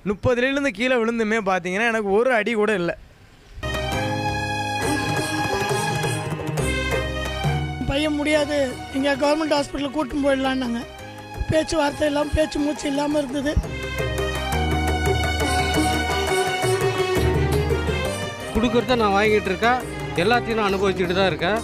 30லேருந்து கீழே விழுந்துமே பார்த்தீங்கன்னா எனக்கு ஒரு அடி கூட இல்லை. பையன் முடியாது, இங்கே கவர்மெண்ட் ஹாஸ்பிட்டலுக்கு கூட்டின்னு போயிடலான்னாங்க. பேச்சுவார்த்தை இல்லாமல், பேச்சு மூச்சு இல்லாமல் இருந்தது. கொடுக்குறத நான் வாங்கிட்டு இருக்கேன், எல்லாத்தையும் நான் அனுபவிச்சுட்டு தான் இருக்கேன்.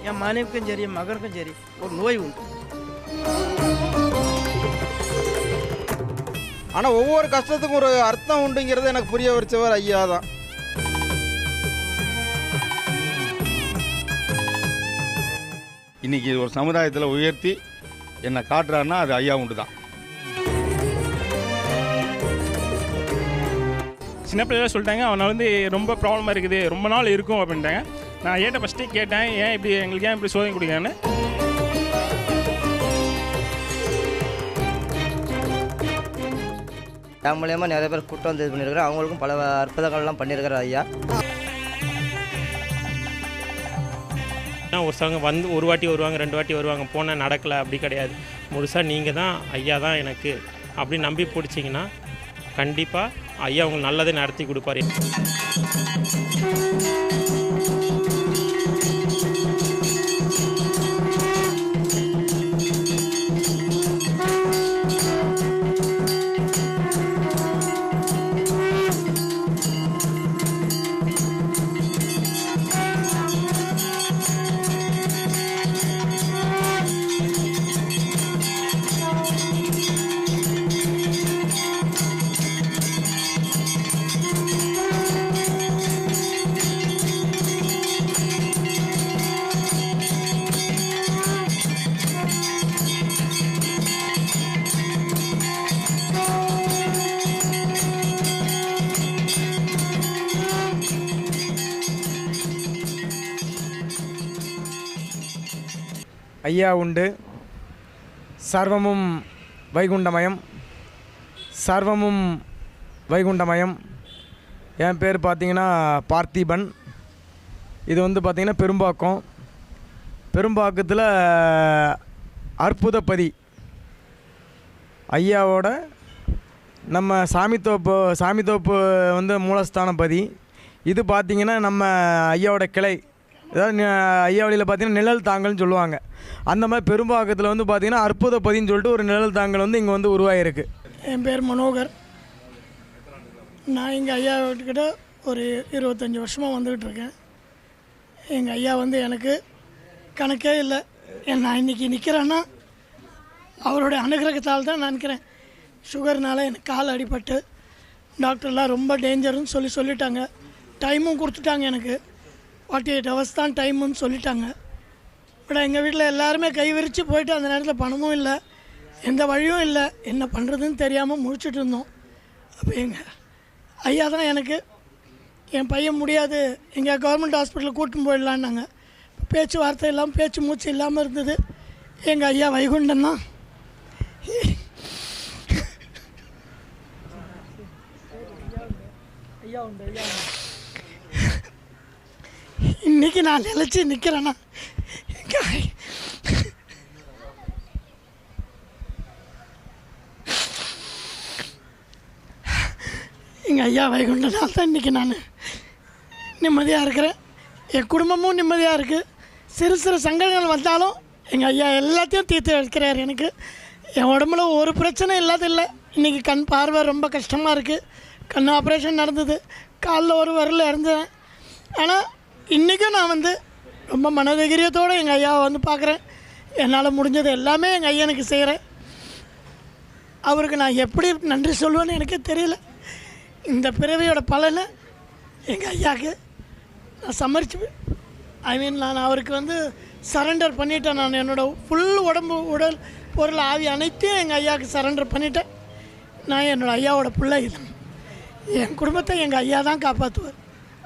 என் மனைவிக்கும் சரி, என் மகனுக்கும் சரி ஒரு நோய் உண்டு. ஆனால் ஒவ்வொரு கஷ்டத்துக்கும் ஒரு அர்த்தம் உண்டுங்கிறது எனக்கு புரிய வச்சவர் ஐயா தான். இன்றைக்கி ஒரு சமுதாயத்தில் உயர்த்தி என்னை காட்டுறாருன்னா அது ஐயா உண்டு தான். சின்ன பிள்ளைல சொல்லிட்டாங்க அவனை வந்து ரொம்ப ப்ராப்ளமாக இருக்குது, ரொம்ப நாள் இருக்கும் அப்படின்ட்டாங்க. நான் ஏட்ட ஃபஸ்ட்டே கேட்டேன், ஏன் இப்படி எங்களுக்கு ஏன் இப்படி சோதனை கொடுக்குறான்னு. என் மூலியமாக நிறைய பேர் கூட்டம் வந்து இது பண்ணியிருக்கிறேன். அவங்களுக்கும் பல அற்புதங்கள்லாம் பண்ணியிருக்கிறார் ஐயா. ஒருத்தவங்க வந்து ஒரு வாட்டி வருவாங்க, 2 வாட்டி வருவாங்க, போனால் நடக்கலை, அப்படி கிடையாது. முழுசாக நீங்கள் தான் ஐயா தான் எனக்கு அப்படி நம்பி பிடிச்சிங்கன்னா கண்டிப்பாக ஐயா உங்களுக்கு நல்லதை நடத்தி கொடுப்பாரு. ஐயா உண்டு. சர்வமும் வைகுண்டமயம், சர்வமும் வைகுண்டமயம். என் பேர் பார்த்தீங்கன்னா பார்த்திபன். இது வந்து பார்த்திங்கன்னா பெரும்பாக்கம். பெரும்பாக்கத்தில் அற்புதப்பதி ஐயாவோட நம்ம சாமித்தோப்பு வந்து மூலஸ்தானப்பதி. இது பார்த்திங்கன்னா நம்ம ஐயாவோட கிளை. அதாவது ஐயா வழியில் பார்த்திங்கன்னா நிழல் தாங்கல்னு சொல்லுவாங்க. அந்த மாதிரி பெரும்பாக்கத்தில் வந்து பார்த்திங்கன்னா அற்புதப்பதின்னு சொல்லிட்டு ஒரு நிழல் தாங்கல் வந்து இங்கே வந்து உருவாகிருக்கு. என் பேர் மனோகர். நான் எங்கள் ஐயா வீட்டுக்கிட்ட ஒரு 25 வருஷமாக வந்துக்கிட்டு இருக்கேன். எங்கள் ஐயா வந்து எனக்கு கணக்கே இல்லை. நான் இன்றைக்கி நிற்கிறேன்னா அவருடைய அனுகிரகத்தால் தான் நான் நிற்கிறேன். சுகர்னால் எனக்கு கால் அடிபட்டு டாக்டர்லாம் ரொம்ப டேஞ்சர்னு சொல்லிட்டாங்க. டைமும் கொடுத்துட்டாங்க. எனக்கு 48 hours தான் டைமுன்னு சொல்லிட்டாங்க. பட் எங்கள் வீட்டில் எல்லாருமே கை விரித்து போயிட்டு அந்த நேரத்தில் பணமும் இல்லை, எந்த வழியும் இல்லை, என்ன பண்ணுறதுன்னு தெரியாமல் முழிச்சிட்டு இருந்தோம். அப்போ எங்கள் ஐயா தான் எனக்கு என் பையன் முடியாது, எங்கே கவர்மெண்ட் ஹாஸ்பிட்டலுக்கு கூட்டின்னு போயிடலான்னாங்க. பேச்சுவார்த்தை இல்லாமல், பேச்சு மூச்சு இல்லாமல் இருந்தது. எங்கள் ஐயா வைகுண்டன் தான். இன்றைக்கி நான் நிலச்சி நிற்கிறேன்னா எங்கள் ஐயா வைகுண்டனால் தான் இன்றைக்கி நான் நிம்மதியாக இருக்கிறேன். என் குடும்பமும் நிம்மதியாக இருக்குது. சிறு சங்கடங்கள் வந்தாலும் எங்கள் ஐயா எல்லாத்தையும் தீர்த்து வைக்கிறார். எனக்கு என் உடம்புல ஒரு பிரச்சனை இல்லாதில்லை. இன்றைக்கி கண் பார்வை ரொம்ப கஷ்டமாக இருக்குது. கண் ஆப்ரேஷன் நடந்தது. காலில் ஒரு விரல் இருந்தேன். ஆனால் இன்றைக்கும் நான் வந்து ரொம்ப மனதைரியத்தோடு எங்கள் ஐயாவை வந்து பார்க்குறேன். என்னால் முடிஞ்சது எல்லாமே எங்கள் ஐயனுக்கு செய்கிறேன். அவருக்கு நான் எப்படி நன்றி சொல்லுவேன்னு எனக்கே தெரியல. இந்த பிறவியோட பலனை எங்கள் ஐயாவுக்கு நான் சமரிச்சு நான் அவருக்கு வந்து சரண்டர் பண்ணிட்டேன். நான் என்னோடய ஃபுல் உடம்பு, உடல், பொருள், ஆவி அனைத்தையும் எங்கள் ஐயாவுக்கு சரண்டர் பண்ணிட்டேன். நான் என்னோடய ஐயாவோட பிள்ளை. என் குடும்பத்தை எங்கள் ஐயா தான் காப்பாற்றுவார்.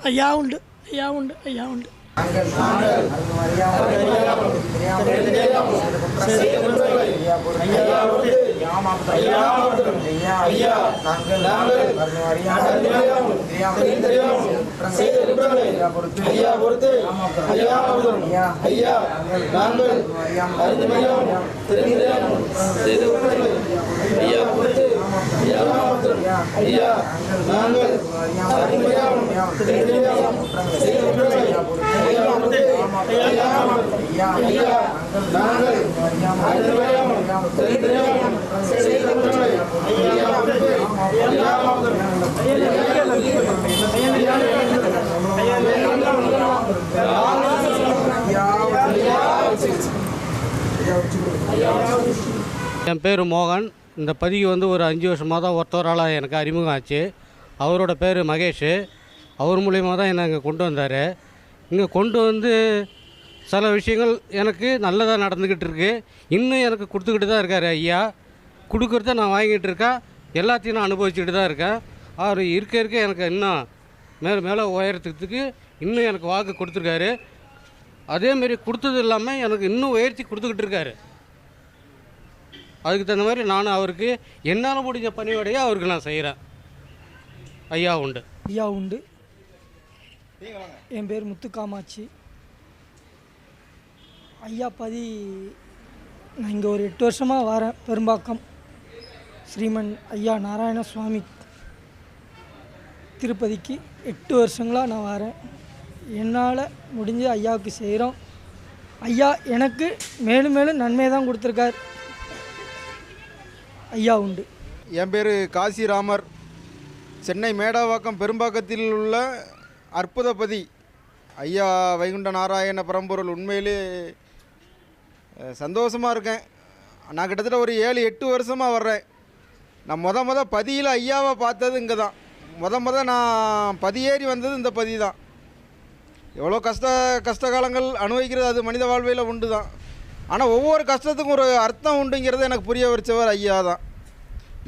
ஐயா உண்டு, ஐயா உண்டு, ஐயா உண்டு. என் பேர் மோகன். இந்த பதிவு வந்து ஒரு 5 வருஷமாக தான் ஒருத்தவரால் எனக்கு அறிமுகம் ஆச்சு. அவரோட பேர் மகேஷ். அவர் மூலியமாக தான் என்னை இங்கே கொண்டு வந்தார். இங்கே கொண்டு வந்து சில விஷயங்கள் எனக்கு நல்லதாக நடந்துக்கிட்டு இருக்கு. இன்னும் எனக்கு கொடுத்துக்கிட்டு தான் இருக்கார் ஐயா. கொடுக்குறத நான் வாங்கிட்டு இருக்கேன். எல்லாத்தையும் நான் அனுபவிச்சுட்டு தான் இருக்கேன். அவர் இருக்க எனக்கு இன்னும் மேலே உயரத்துக்கு இன்னும் எனக்கு வாக்கு கொடுத்துருக்காரு. அதேமாரி கொடுத்தது இல்லாமல் எனக்கு இன்னும் உயர்த்தி கொடுத்துக்கிட்டு இருக்காரு. அதுக்கு தகுந்த மாதிரி நான் அவருக்கு என்னால் முடிஞ்ச பணியோடையே அவருக்கு நான் செய்கிறேன். ஐயா உண்டு. ஐயா உண்டு. என் பேர் முத்து காமாட்சி. ஐயா நான் இங்கே ஒரு 8 வருஷமாக வரேன். பெரும்பாக்கம் ஸ்ரீமன் ஐயா நாராயண சுவாமி திருப்பதிக்கு 8 வருஷங்களாக நான் வரேன். என்னால் முடிஞ்ச ஐயாவுக்கு செய்கிறோம். ஐயா எனக்கு மேலும் மேலும் நன்மை தான் கொடுத்துருக்கார். ஐயா உண்டு. என் பேர் காசிராமர். சென்னை மேடவாக்கம் பெரும்பாக்கத்தில் உள்ள அற்புதபதி ஐயா வைகுண்ட நாராயண பரம்பொருள். உண்மையிலே சந்தோஷமாக இருக்கேன். நான் கிட்டத்தட்ட ஒரு 7-8 வருஷமாக வர்றேன். நான் முத பதியில் ஐயாவை பார்த்தது இங்கே தான். முத நான் பதியேறி வந்தது இந்த பதி தான். எவ்வளோ கஷ்ட காலங்கள் அனுபவிக்கிறது அது மனித வாழ்வையில் உண்டு தான். ஆனால் ஒவ்வொரு கஷ்டத்துக்கும் ஒரு அர்த்தம் உண்டுங்கிறது எனக்கு புரிய வச்சவர் ஐயா தான்.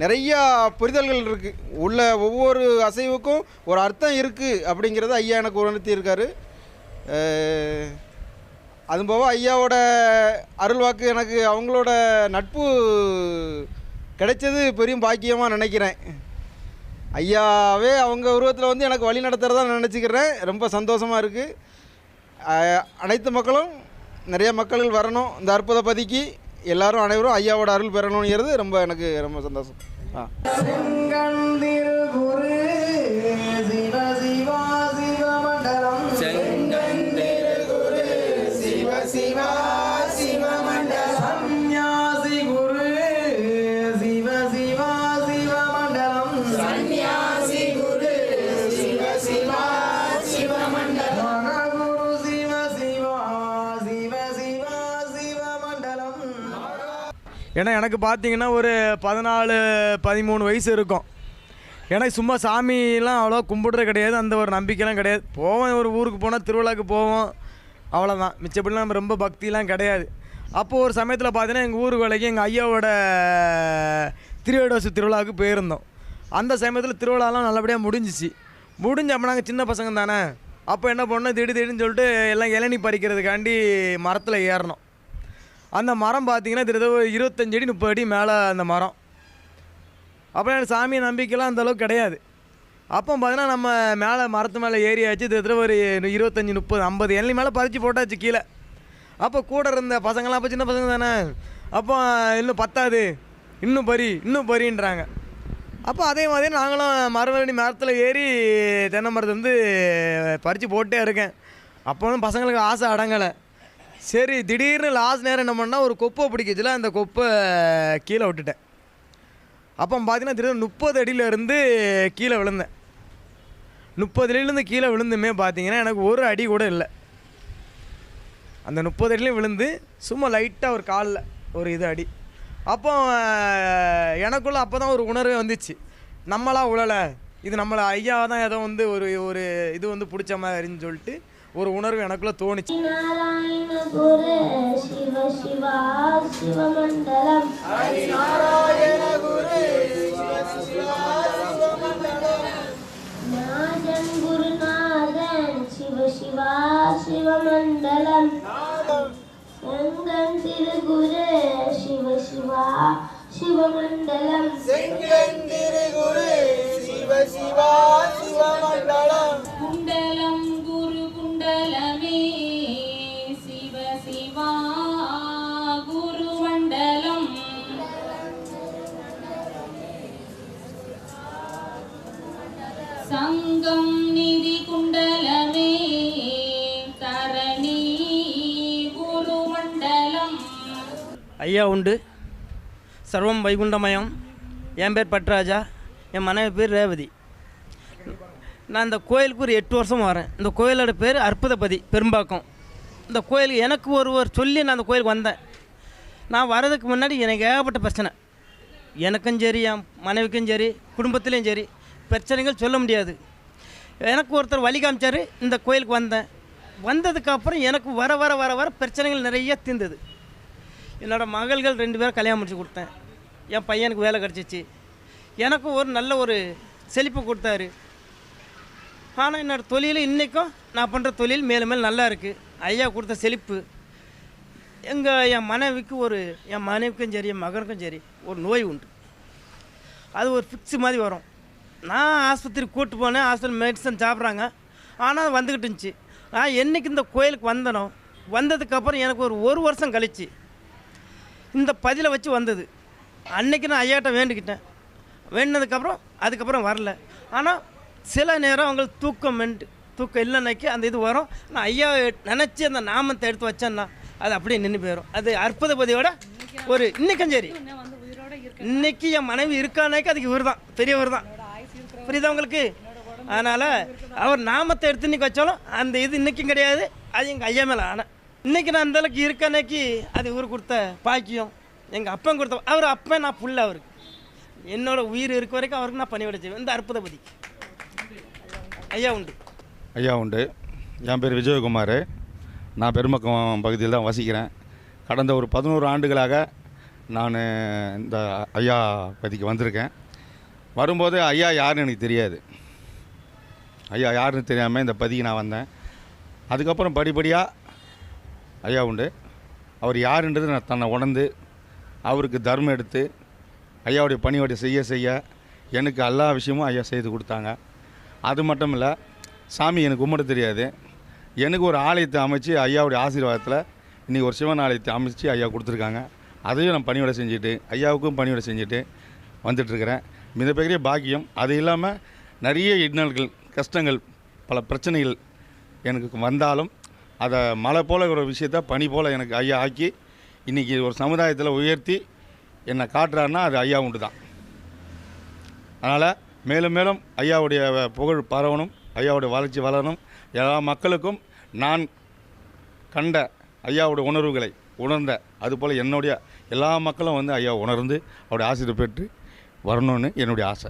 நிறையா புரிதல்கள் இருக்குது. உள்ள ஒவ்வொரு அசைவுக்கும் ஒரு அர்த்தம் இருக்குது அப்படிங்கிறத ஐயா எனக்கு உணர்த்தியிருக்காரு. அதுபோக ஐயாவோட அருள்வாக்கு எனக்கு அவங்களோட நட்பு கிடைச்சது பெரிய பாக்கியமாக நினைக்கிறேன். ஐயாவே அவங்க உருவத்தில் வந்து எனக்கு வழி நடத்துகிறதா நினச்சிக்கிறேன். ரொம்ப சந்தோஷமாக இருக்குது. அனைத்து மக்களும் நிறைய மக்கள் வரணும் இந்த அற்புத பதிக்கு. எல்லாரும் அனைவரும் ஐயாவோட அருள் பெறணுங்கிறது எனக்கு ரொம்ப சந்தோஷம். ஏன்னா எனக்கு பார்த்தீங்கன்னா ஒரு 14-13 வயசு இருக்கும். எனக்கு சும்மா சாமிலாம் அவ்வளோ கும்பிடுறது கிடையாது. அந்த ஒரு நம்பிக்கைலாம் கிடையாது. போவோம், ஒரு ஊருக்கு போனால் திருவிழாவுக்கு போவோம், அவ்வளோதான். மிச்சப்படிலாம் நம்ம ரொம்ப பக்திலாம் கிடையாது. அப்போது ஒரு சமயத்தில் பார்த்தீங்கன்னா எங்கள் ஊருக்கு வேலைக்கு எங்கள் ஐயாவோட திருவேடோசு திருவிழாவுக்கு போயிருந்தோம். அந்த சமயத்தில் திருவிழாலாம் நல்லபடியாக முடிஞ்சிச்சு. அப்போ நாங்கள் சின்ன பசங்க தானே. அப்போ என்ன பண்ணோம், திடீர்னு சொல்லிட்டு எல்லாம் இளநீ பறிக்கிறதுக்காண்டி மரத்தில் ஏறணும். அந்த மரம் பார்த்தீங்கன்னா திடீர்னு 25 அடி 30 அடி மேலே அந்த மரம். அப்போ எனக்கு சாமி நம்பிக்கைலாம் அந்தளவுக்கு கிடையாது. அப்போ பார்த்தீங்கன்னா நம்ம மேலே மரத்து மேலே ஏறியாச்சு. திடீர்னு ஒரு 25-30-50 இளநீ மேலே பறித்து போட்டாச்சு கீழே. அப்போ கூட இருந்த பசங்களாம் அப்போ சின்ன பசங்க தானே. அப்போ இன்னும் பத்தாது, இன்னும் பறின்றாங்க. அப்போ அதே மாதிரி நாங்களும் மரத்தில் ஏறி தென்னை மரத்தை வந்து பறித்து போட்டே இருக்கேன். அப்போ வந்து பசங்களுக்கு ஆசை அடங்கலை. சரி, திடீர்னு லாஸ்ட் நேரம் என்ன பண்ணால் ஒரு கொப்பை பிடிக்கச்சில அந்த கொப்பை கீழே விட்டுட்டேன். அப்போ பார்த்தீங்கன்னா திடீர்னு 30 அடியிலேருந்து கீழே விழுந்தேன். 30 அடியிலேருந்து கீழே விழுந்துமே பார்த்தீங்கன்னா எனக்கு ஒரு அடி கூட இல்லை. அந்த 30 அடியிலையும் விழுந்து சும்மா லைட்டாக ஒரு காலில் ஒரு அடி. அப்போ எனக்குள்ளே அப்போ தான் ஒரு உணர்வே வந்துச்சு, நம்மளாம் உழலை, இது நம்மளை ஐயா தான் ஏதோ வந்து ஒரு இது வந்து பிடிச்ச மாதிரின்னு சொல்லிட்டு ஒரு உணர்வு எனக்குள்ளே தோணுச்சு. குருநாதன் சிவ சிவா சிவமண்டலம் செங்கன் திருகுரு சிவ சிவா சிவமண்டலம் செங்கன் திருகுரு சிவ சிவா சிவமண்டலம் குண்டலம் குரு குண்டலமே சிவ சிவா குரு மண்டலம் சங்கம் நிதி குண்டலமே தரணி குரு மண்டலம். ஐயா உண்டு, சர்வம் வைகுண்டமயம். என் பேர் பட்ராஜா, என் மனைவி பேர் ரேவதி. நான் இந்த கோயிலுக்கு ஒரு 8 வருஷம் வரேன். இந்த கோயிலோட பேர் அற்புதபதி பெரும்பாக்கம். இந்த கோயிலுக்கு எனக்கு ஒருவர் சொல்லி நான் அந்த கோயிலுக்கு வந்தேன். நான் வர்றதுக்கு முன்னாடி எனக்கு ஏகப்பட்ட பிரச்சனை. எனக்கும் சரி, என் மனைவிக்கும் சரி, குடும்பத்துலேயும் சரி பிரச்சனைகள் சொல்ல முடியாது. எனக்கு ஒருத்தர் வழி காமிச்சார். இந்த கோயிலுக்கு வந்தேன். வந்ததுக்கப்புறம் எனக்கு வர வர வர வர பிரச்சனைகள் நிறைய தீர்ந்தது. என்னோடய மகள்கள் 2 பேரும் கல்யாணம் முடிச்சு கொடுத்தேன். என் பையனுக்கு வேலை கிடச்சிச்சு. எனக்கு ஒரு நல்ல ஒரு செழிப்பு கொடுத்தாரு. ஆனால் என்னோடய தொழில் இன்றைக்கும் நான் பண்ணுற தொழில் மேலும் மேலும் நல்லா இருக்குது. ஐயா கொடுத்த செழிப்பு. என் மனைவிக்கும் சரி, என் மகனுக்கும் சரி ஒரு நோய் உண்டு. அது ஒரு ஃபிக்ஸு மாதிரி வரும். நான் ஆஸ்பத்திரிக்கு கூப்பிட்டு போனேன். ஹாஸ்பிட்டல் மெடிசன் சாப்பிட்றாங்க. ஆனால் அது வந்துக்கிட்டு இருந்துச்சு. நான் என்றைக்கு இந்த கோயிலுக்கு வந்தனோ, வந்ததுக்கப்புறம் எனக்கு ஒரு வருஷம் கழிச்சு இந்த பதிலை வச்சு வந்தது. அன்றைக்கி நான் ஐயாட்ட வேண்டிக்கிட்டேன். அதுக்கப்புறம் வரல. ஆனால் சில நேரம் அவங்களுக்கு தூக்கம் இல்லைன்னாக்கி அந்த இது வரும். நான் ஐயா நினச்சி அந்த நாமத்தை எடுத்து வச்சேன்னா அது அப்படியே நின்று போயிடும். அது அற்புதபதியோட ஒரு இன்றைக்கும் சரி. இன்றைக்கி என் மனைவி இருக்கானாக்கி அதுக்கு இவர் தான், பெரியவர் தான். புரியுதா உங்களுக்கு? அதனால் அவர் நாமத்தை எடுத்து இன்றைக்கி வச்சாலும் அந்த இது இன்றைக்கும் கிடையாது. அது எங்கள் ஐயா மேலே. ஆனால் இன்றைக்கி நான் அந்தளவுக்கு இருக்கானாக்கி அது இவர் கொடுத்த பாக்கியம். எங்கள் அப்பன் கொடுத்த அவர் அப்பன், நான் புள்ள. அவருக்கு என்னோடய உயிர் இருக்க வரைக்கும் அவருக்கு நான் பணி செய்வேன். இந்த அற்புதபதி ஐயா உண்டு. ஐயா உண்டு. என் பேர் விஜயகுமார். நான் பெருமக்கம் பகுதியில் தான் வசிக்கிறேன். கடந்த ஒரு 11 ஆண்டுகளாக நான் இந்த ஐயா பதிக்கு வந்திருக்கேன். வரும்போது ஐயா யாருன்னு எனக்கு தெரியாது. ஐயா யாருன்னு தெரியாமல் இந்த பதிக்கு நான் வந்தேன். அதுக்கப்புறம் படிப்படியாக ஐயா உண்டு. அவர் யாருன்றது நான் தன்னை உணர்ந்து அவருக்கு தர்மம் எடுத்து ஐயாவுடைய பணியோடைய செய்ய எனக்கு எல்லா விஷயமும் ஐயா செய்து கொடுத்தாங்க. அது மட்டும் இல்லை, சாமி எனக்கு கும்பிட தெரியாது. எனக்கு ஒரு ஆலயத்தை அமைச்சு ஐயாவுடைய ஆசீர்வாதத்தில் இன்றைக்கி ஒரு சிவன் ஆலயத்தை அமைச்சு ஐயா கொடுத்துருக்காங்க. அதையும் நான் பணியோட செஞ்சுட்டு ஐயாவுக்கும் பணியோட செஞ்சுட்டு வந்துட்டுருக்கிறேன். மிகப்பெரிய பாக்கியம். அது இல்லாமல் நிறைய இன்னல்கள், கஷ்டங்கள், பல பிரச்சனைகள் எனக்கு வந்தாலும் அதை மலை போல் ஒரு விஷயத்த பனி போல் எனக்கு ஐயா ஆக்கி இன்றைக்கி ஒரு சமுதாயத்தில் உயர்த்தி என்னை காட்டுறாருன்னா அது ஐயா உண்டு தான். அதனால் மேலும் மேலும் ஐயாவுடைய புகழ் பரவணும், ஐயாவுடைய வளர்ச்சி வளரணும். எல்லா மக்களுக்கும் நான் கண்ட ஐயாவுடைய உணர்வுகளை உணர்ந்த அதுபோல் என்னுடைய எல்லா மக்களும் ஐயா உணர்ந்து அவருடைய ஆசீர்வாதம் பெற்று வரணும்னு என்னுடைய ஆசை.